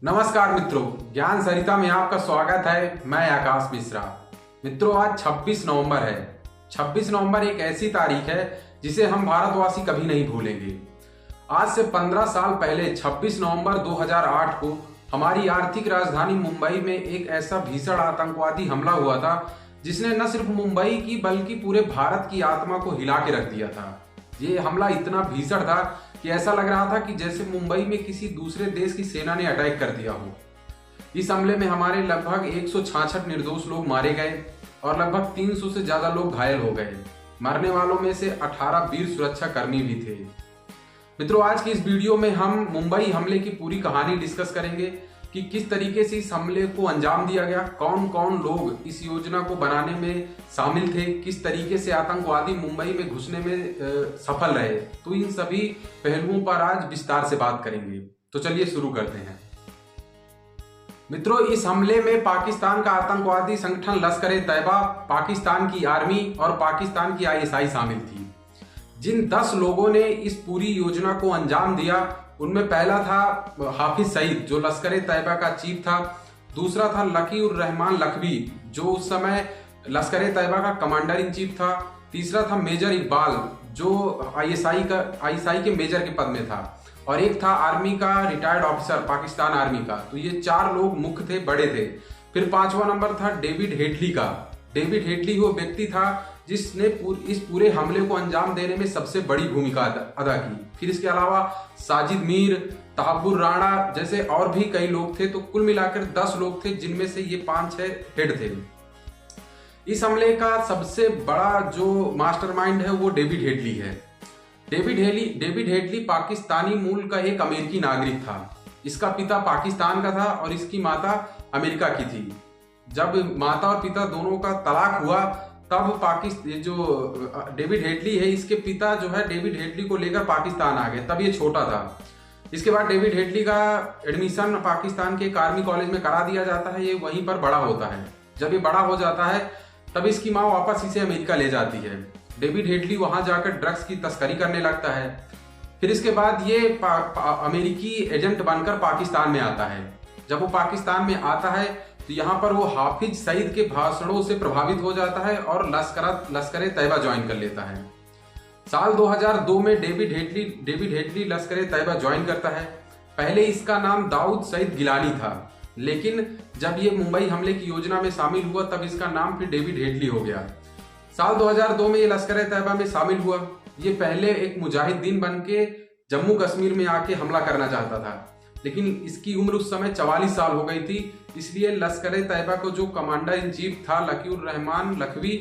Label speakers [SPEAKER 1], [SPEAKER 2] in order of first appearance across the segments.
[SPEAKER 1] नमस्कार मित्रों, ज्ञान सरिता में आपका स्वागत है। मैं आकाश मिश्रा। मित्रों, आज 26 नवंबर है। 26 नवंबर एक ऐसी तारीख है जिसे हम भारतवासी कभी नहीं भूलेंगे। आज से 15 साल पहले 26 नवंबर 2008 को हमारी आर्थिक राजधानी मुंबई में एक ऐसा भीषण आतंकवादी हमला हुआ था जिसने न सिर्फ मुंबई की बल्कि पूरे भारत की आत्मा को हिला के रख दिया था। ये हमला इतना भीषण था कि ऐसा लग रहा था कि जैसे मुंबई में किसी दूसरे देश की सेना ने अटैक कर दिया हो। इस हमले में हमारे लगभग 166 निर्दोष लोग मारे गए और लगभग 300 से ज्यादा लोग घायल हो गए। मरने वालों में से 18 वीर सुरक्षा कर्मी भी थे। मित्रों, आज की इस वीडियो में हम मुंबई हमले की पूरी कहानी डिस्कस करेंगे कि किस तरीके से इस हमले को अंजाम दिया गया, कौन कौन लोग इस योजना को बनाने में शामिल थे, किस तरीके से आतंकवादी मुंबई में घुसने में सफल रहे। तो इन सभी पहलुओं पर आज विस्तार से बात करेंगे। तो चलिए शुरू करते हैं। मित्रों, इस हमले में पाकिस्तान का आतंकवादी संगठन लश्कर-ए-तैयबा, पाकिस्तान की आर्मी और पाकिस्तान की आईएसआई शामिल थी। जिन 10 लोगों ने इस पूरी योजना को अंजाम दिया उनमें पहला था हाफिज सईद, जो लश्कर-ए-तैयबा का चीफ था। दूसरा था लकी-उर-रहमान लखवी, जो उस समय लश्कर-ए-तैयबा का कमांडर इन चीफ था। तीसरा था मेजर इकबाल, जो आईएसआई के मेजर के पद में था। और एक था आर्मी का रिटायर्ड ऑफिसर, पाकिस्तान आर्मी का। तो ये 4 लोग मुख्य थे, बड़े थे। फिर 5वां नंबर था डेविड हेडली का। डेविड हेडली वो व्यक्ति था जिसने इस पूरे हमले को अंजाम देने में सबसे बड़ी भूमिका अदा की। फिर इसके अलावा साजिद मीर, तहब्बुर राणा जैसे और भी कई लोग थे। तो कुल मिलाकर 10 लोग थे, जिनमें से ये 5-6 हेड थे। इस हमले का सबसे बड़ा जो मास्टरमाइंड है वो डेविड हेडली है। डेविड हेडली पाकिस्तानी मूल का एक अमेरिकी नागरिक था। इसका पिता पाकिस्तान का था और इसकी माता अमेरिका की थी। जब माता और पिता दोनों का तलाक हुआ तब जो डेविड हेडली है, इसके पिता जो है डेविड हेडली को लेकर पाकिस्तान आ गए। तब ये छोटा था। इसके बाद डेविड हेडली का एडमिशन पाकिस्तान के एक आर्मी कॉलेज में करा दिया जाता है। ये वहीं पर बड़ा होता है। जब ये बड़ा हो जाता है तब इसकी माँ वापस इसे अमेरिका ले जाती है। डेविड हेडली वहां जाकर ड्रग्स की तस्करी करने लगता है। फिर इसके बाद ये अमेरिकी एजेंट बनकर पाकिस्तान में आता है। जब वो पाकिस्तान में आता है तो यहाँ पर वो हाफिज सईद के भाषणों से प्रभावित हो जाता है और लश्कर-ए-तैयबा ज्वाइन कर लेता है। साल 2002 में डेविड हेडली लश्कर-ए-तैयबा ज्वाइन करता है। पहले इसका नाम दाऊद सईद गिलानी था, लेकिन जब ये मुंबई हमले की योजना में शामिल हुआ तब इसका नाम फिर डेविड हेडली हो गया। साल 2002 में ये लश्कर-ए-तैयबा में शामिल हुआ। ये पहले एक मुजाहिदीन बन के जम्मू कश्मीर में आके हमला करना चाहता था, लेकिन इसकी उम्र उस समय 44 साल हो गई थी। इसलिए लश्कर-ए-तैयबा को जो कमांडर इन चीफ था लकी-उर-रहमान लखवी,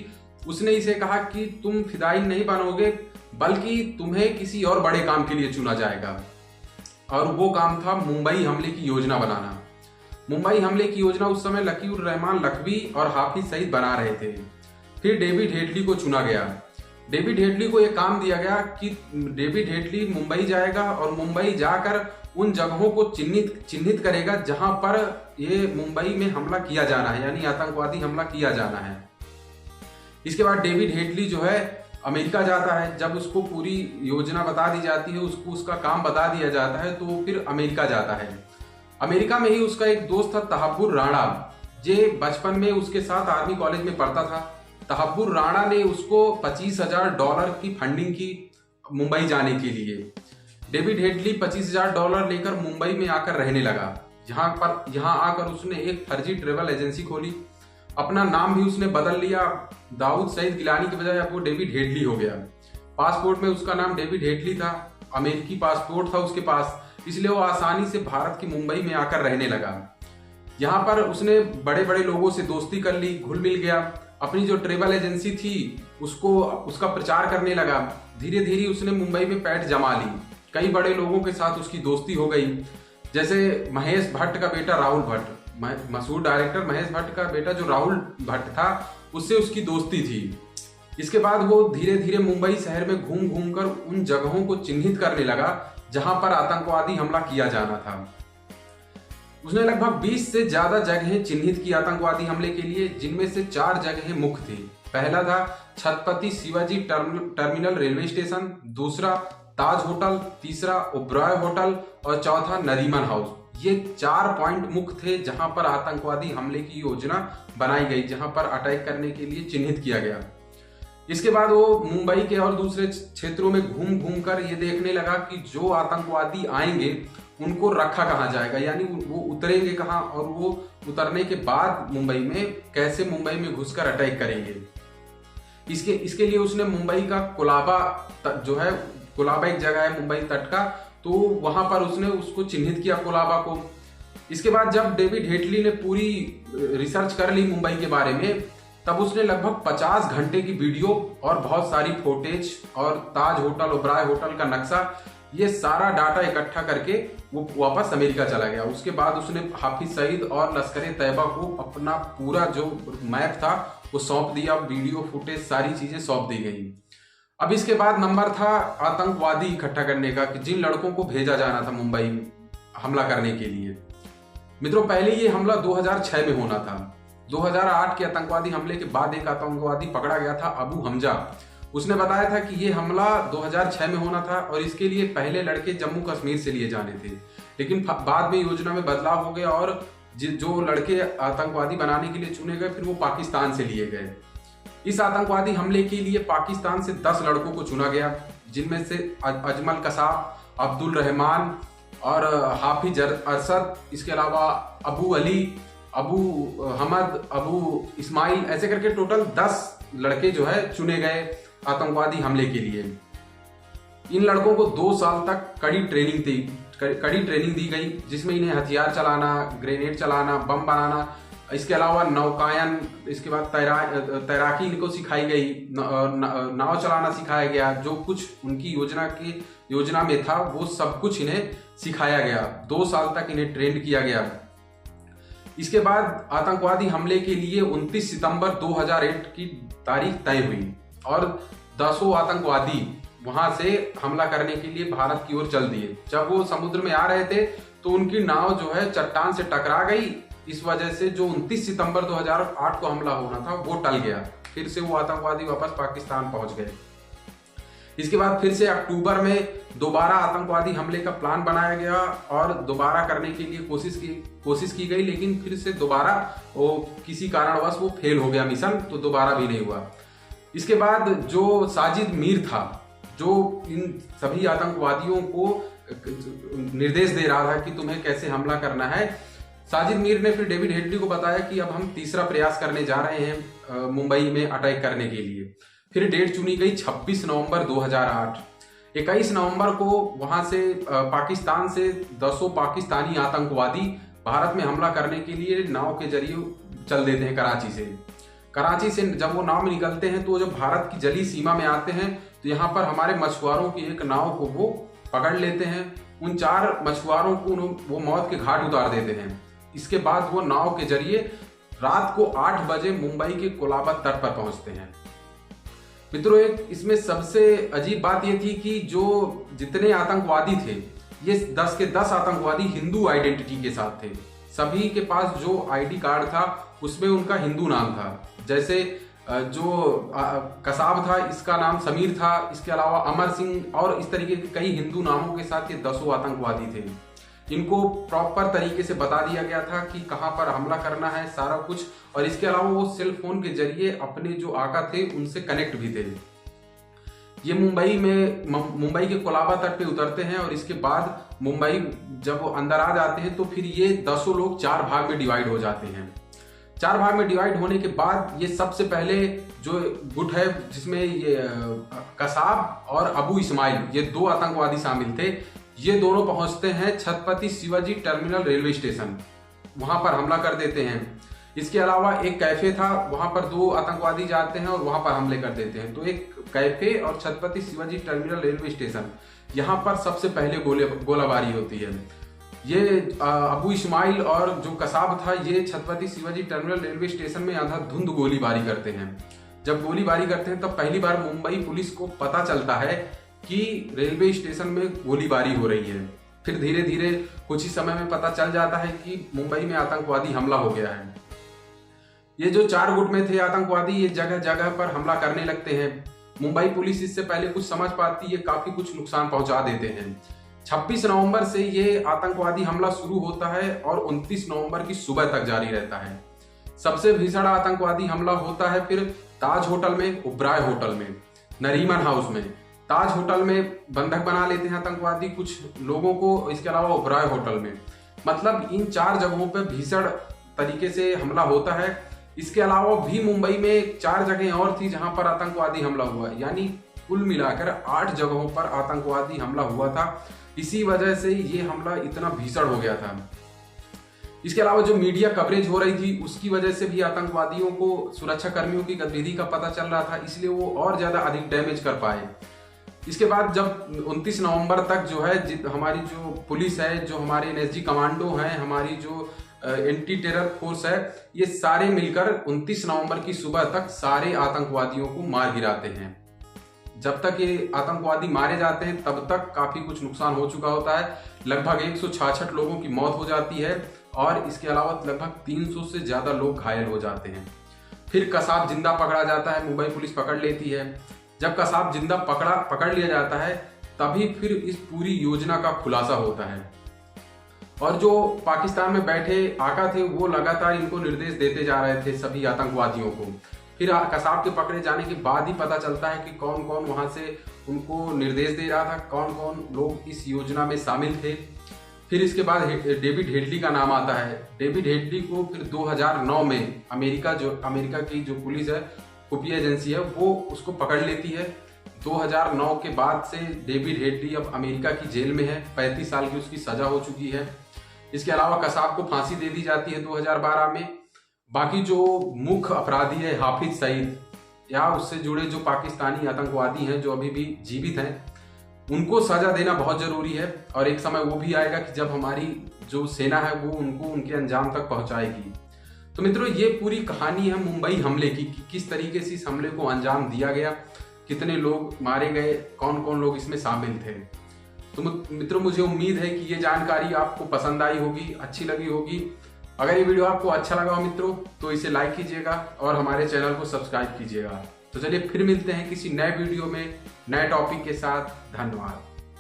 [SPEAKER 1] उसने इसे कहा कि तुम फिदाई नहीं बनोगे, बल्कि तुम्हें किसी और बड़े काम के लिए चुना जाएगा। और वो काम था मुंबई हमले की योजना बनाना। मुंबई हमले की योजना उस समय लकी-उर-रहमान लखवी और हाफिज सईद बना रहे थे। फिर डेविड हेडली को चुना गया। डेविड हेडली को यह काम दिया गया कि डेविड हेडली मुंबई जाएगा और मुंबई जाकर उन जगहों को चिन्हित करेगा जहां पर ये मुंबई में हमला किया जाना है, यानी आतंकवादी हमला किया जाना है। इसके बाद डेविड हेडली जो है अमेरिका जाता है। जब उसको पूरी योजना बता दी जाती है, उसको उसका काम बता दिया जाता है, तो फिर अमेरिका जाता है। अमेरिका में ही उसका एक दोस्त था तहब्बुर राणा, जे बचपन में उसके साथ आर्मी कॉलेज में पढ़ता था। तहब्बुर राणा ने उसको $25,000 की फंडिंग की मुंबई जाने के लिए। डेविड हेडली $25,000 लेकर मुंबई में आकर रहने लगा। यहाँ आकर उसने एक फर्जी ट्रेवल एजेंसी खोली। अपना नाम भी उसने बदल लिया। दाऊद सईद गिलानी की बजाय अब वो डेविड हेडली हो गया। पासपोर्ट में उसका नाम डेविड हेडली था। अमेरिकी पासपोर्ट था उसके पास, इसलिए वो आसानी से भारत की मुंबई में आकर रहने लगा। यहाँ पर उसने बड़े बड़े लोगों से दोस्ती कर ली, घुल मिल गया। अपनी जो ट्रेवल एजेंसी थी उसका प्रचार करने लगा। धीरे धीरे उसने मुंबई में पैठ जमा ली। कई बड़े लोगों के साथ उसकी दोस्ती हो गई, जैसे महेश भट्ट का बेटा राहुल भट्ट, मशहूर डायरेक्टर महेश भट्ट का बेटा जो राहुल भट्ट था, उससे उसकी दोस्ती थी। इसके बाद वो धीरे धीरे मुंबई शहर में घूम घूम कर उन जगहों को चिन्हित करने लगा जहां पर आतंकवादी हमला किया जाना था। उसने लगभग 20 से ज्यादा जगहें चिन्हित की आतंकवादी हमले के लिए, जिनमें से 4 जगहें मुख्य थी। पहला था Chhatrapati Shivaji terminal railway station, दूसरा ताज होटल, तीसरा ओबरॉय होटल और चौथा नरीमन हाउस। ये 4 पॉइंट मुख्य थे जहां पर आतंकवादी हमले की योजना बनाई गई, जहां पर अटैक करने के लिए चिन्हित किया गया। इसके बाद वो मुंबई के और दूसरे क्षेत्रों में घूम घूम कर ये देखने लगा कि जो आतंकवादी आएंगे उनको रखा कहाँ जाएगा, यानी वो उतरेंगे कहाँ और वो उतरने के बाद मुंबई में कैसे मुंबई में घुसकर अटैक करेंगे। इसके लिए उसने मुंबई का कुलाबा जो है, कुलाबा एक जगह है मुंबई तट का, तो वहां पर उसने उसको चिन्हित किया कुलाबा को। इसके बाद जब डेविड हेडली ने पूरी रिसर्च कर ली मुंबई के बारे में, तब उसने लगभग 50 घंटे की वीडियो और बहुत सारी फोटेज और ताज होटल, ओबराय होटल का नक्शा, ये सारा डाटा इकट्ठा करके वो वापस अमेरिका चला गया। उसके बाद उसने हाफिज सईद और लश्कर तैयबा को अपना पूरा जो मैप था वो सौंप दिया, वीडियो फुटेज सारी चीजें सौंप दी गई। अब इसके बाद नंबर था आतंकवादी इकट्ठा करने का, कि जिन लड़कों को भेजा जाना था मुंबई में हमला करने के लिए। मित्रों, पहले ये हमला 2006 में होना था। 2008 के आतंकवादी हमले के बाद एक आतंकवादी पकड़ा गया था, अबू हमजा। उसने बताया था कि ये हमला 2006 में होना था और इसके लिए पहले लड़के जम्मू कश्मीर से लिए जाने थे, लेकिन बाद में योजना में बदलाव हो गया और जो लड़के आतंकवादी बनाने के लिए चुने गए फिर वो पाकिस्तान से लिए गए। इस आतंकवादी हमले के लिए पाकिस्तान से 10 लड़कों को चुना गया, जिनमें से अजमल कसाब, अब्दुल रहमान और हाफिज अरशद, इसके अलावा अबू अली, अबू हमद, अबू इस्माइल, ऐसे करके टोटल 10 लड़के जो है चुने गए आतंकवादी हमले के लिए। इन लड़कों को 2 साल तक कड़ी ट्रेनिंग दी गई, जिसमें इन्हें हथियार चलाना, ग्रेनेड चलाना, बम बनाना, इसके अलावा नौकायन, इसके बाद तैराकी इनको सिखाई गई, नाव चलाना सिखाया गया। जो कुछ उनकी योजना में था वो सब कुछ इन्हें सिखाया गया। 2 साल तक इन्हें ट्रेंड किया गया। इसके बाद आतंकवादी हमले के लिए 29 सितंबर 2008 की तारीख तय हुई और 10 आतंकवादी वहां से हमला करने के लिए भारत की ओर चल दिए। जब वो समुद्र में आ रहे थे तो उनकी नाव जो है चट्टान से टकरा गई। इस वजह से जो 29 सितंबर 2008 को हमला होना था वो टल गया। फिर से वो आतंकवादी वापस पाकिस्तान पहुंच गए। इसके बाद फिर से अक्टूबर में दोबारा आतंकवादी हमले का प्लान बनाया गया और दोबारा करने के लिए कोशिश की गई, लेकिन फिर से दोबारा वो किसी कारणवश वो फेल हो गया मिशन, तो दोबारा भी नहीं हुआ। इसके बाद जो साजिद मीर था, जो इन सभी आतंकवादियों को निर्देश दे रहा था कि तुम्हें कैसे हमला करना है, साजिद मीर ने फिर डेविड हेडली को बताया कि अब हम तीसरा प्रयास करने जा रहे हैं मुंबई में अटैक करने के लिए। फिर डेट चुनी गई 26 नवंबर 2008। 21 नवंबर को वहां से पाकिस्तान से 10 पाकिस्तानी आतंकवादी भारत में हमला करने के लिए नाव के जरिए चल देते हैं कराची से जब वो नाव में निकलते हैं तो जब भारत की जली सीमा में आते हैं तो यहाँ पर हमारे मछुआरों की एक नाव को वो पकड़ लेते हैं। उन 4 मछुआरों को वो मौत के घाट उतार देते हैं। इसके बाद वो नाव के जरिए रात को 8 बजे मुंबई के कोलाबा तट पर पहुंचते हैं। मित्रों, एक इसमें सबसे अजीब बात यह थी कि जो जितने आतंकवादी थे, ये 10 के 10 आतंकवादी हिंदू आइडेंटिटी के साथ थे। सभी के पास जो आईडी कार्ड था उसमें उनका हिंदू नाम था। जैसे जो कसाब था, इसका नाम समीर था, इसके अलावा अमर सिंह और इस तरीके के कई हिंदू नामों के साथ ये 10 आतंकवादी थे। इनको प्रॉपर तरीके से बता दिया गया था कि कहां पर हमला करना है, सारा कुछ। और इसके अलावा वो सेल फोन के जरिए अपने जो आका थे उनसे कनेक्ट भी थे। ये मुंबई के कोलाबा तट पे उतरते हैं और इसके बाद मुंबई जब वो अंदर आ जाते हैं तो फिर ये 10 लोग 4 भाग में डिवाइड हो जाते हैं। 4 भाग में डिवाइड होने के बाद ये सबसे पहले जो गुट है, जिसमें ये कसाब और अबू इस्माइल, ये 2 आतंकवादी शामिल थे, ये दोनों पहुंचते हैं Chhatrapati Shivaji terminal railway station. वहां पर हमला कर देते हैं। इसके अलावा एक कैफे था, वहां पर 2 आतंकवादी जाते हैं और वहां पर हमले कर देते हैं। तो एक कैफे और Chhatrapati Shivaji terminal railway station, यहाँ पर सबसे पहले गोलाबारी होती है। ये अबू इस्माइल और जो कसाब था, ये Chhatrapati Shivaji terminal railway station में अंधाधुंध गोलीबारी करते हैं। जब गोलीबारी करते हैं तब पहली बार मुंबई पुलिस को पता चलता है कि रेलवे स्टेशन में गोलीबारी हो रही है। फिर धीरे धीरे कुछ ही समय में पता चल जाता है कि मुंबई में आतंकवादी हमला हो गया है। ये जो 4 गुट में थे आतंकवादी, ये जगह जगह पर हमला करने लगते हैं। मुंबई पुलिस इससे पहले कुछ समझ पाती है, काफी कुछ नुकसान पहुंचा देते हैं। 26 नवंबर से ये आतंकवादी हमला शुरू होता है और 29 नवंबर की सुबह तक जारी रहता है। सबसे भीषण आतंकवादी हमला होता है फिर ताज होटल में, ओबराय होटल में, नरीमन हाउस में। ताज होटल में बंधक बना लेते हैं आतंकवादी कुछ लोगों को, इसके अलावा ओबराय होटल में। मतलब इन 4 जगहों पर भीषण तरीके से हमला होता है। इसके अलावा भी मुंबई में 4 जगह और थी जहां पर आतंकवादी हमला हुआ, यानी कुल मिलाकर 8 जगहों पर आतंकवादी हमला हुआ था। इसी वजह से ये हमला इतना भीषण हो गया था। इसके अलावा जो मीडिया कवरेज हो रही थी उसकी वजह से भी आतंकवादियों को सुरक्षा कर्मियों की गतिविधि का पता चल रहा था, इसलिए वो और ज्यादा अधिक डैमेज कर पाए। इसके बाद जब 29 नवंबर तक जो है हमारी जो पुलिस है, जो हमारे एनएसजी कमांडो हैं, हमारी जो एंटी टेरर फोर्स है, ये सारे मिलकर 29 नवंबर की सुबह तक सारे आतंकवादियों को मार गिराते हैं। जब तक ये आतंकवादी मारे जाते हैं तब तक काफी कुछ नुकसान हो चुका होता है। लगभग 166 लोगों की मौत हो जाती है और इसके अलावा लगभग 300 से ज्यादा लोग घायल हो जाते हैं। फिर कसाब जिंदा पकड़ा जाता है, मुंबई पुलिस पकड़ लेती है। जब कसाब जिंदा पकड़ लिया जाता है तभी फिर इस पूरी योजना का खुलासा होता है और जो पाकिस्तान में बैठे आका थे वो लगातार इनको निर्देश देते जा रहे थे सभी आतंकवादियों को। फिर कसाब के पकड़े जाने के बाद ही पता चलता है कि कौन कौन वहां से उनको निर्देश दे रहा था, कौन कौन लोग इस योजना में शामिल थे। फिर इसके बाद डेविड हेडली का नाम आता है। डेविड हेडली को फिर 2009 में अमेरिका की जो पुलिस है, खुफिया एजेंसी है, वो उसको पकड़ लेती है। 2009 के बाद से डेविड हेडली अब अमेरिका की जेल में है, 35 साल की उसकी सजा हो चुकी है। इसके अलावा कसाब को फांसी दे दी जाती है 2012 में। बाकी जो मुख्य अपराधी है हाफिज सईद या उससे जुड़े जो पाकिस्तानी आतंकवादी हैं जो अभी भी जीवित हैं, उनको सजा देना बहुत जरूरी है और एक समय वो भी आएगा कि जब हमारी जो सेना है वो उनको उनके अंजाम तक पहुंचाएगी। तो मित्रों, ये पूरी कहानी है मुंबई हमले की कि किस तरीके से इस हमले को अंजाम दिया गया, कितने लोग मारे गए, कौन कौन लोग इसमें शामिल थे। तो मित्रों, मुझे उम्मीद है कि ये जानकारी आपको पसंद आई होगी, अच्छी लगी होगी। अगर ये वीडियो आपको अच्छा लगा हो मित्रों तो इसे लाइक कीजिएगा और हमारे चैनल को सब्सक्राइब कीजिएगा। तो चलिए फिर मिलते हैं किसी नए वीडियो में नए टॉपिक के साथ। धन्यवाद।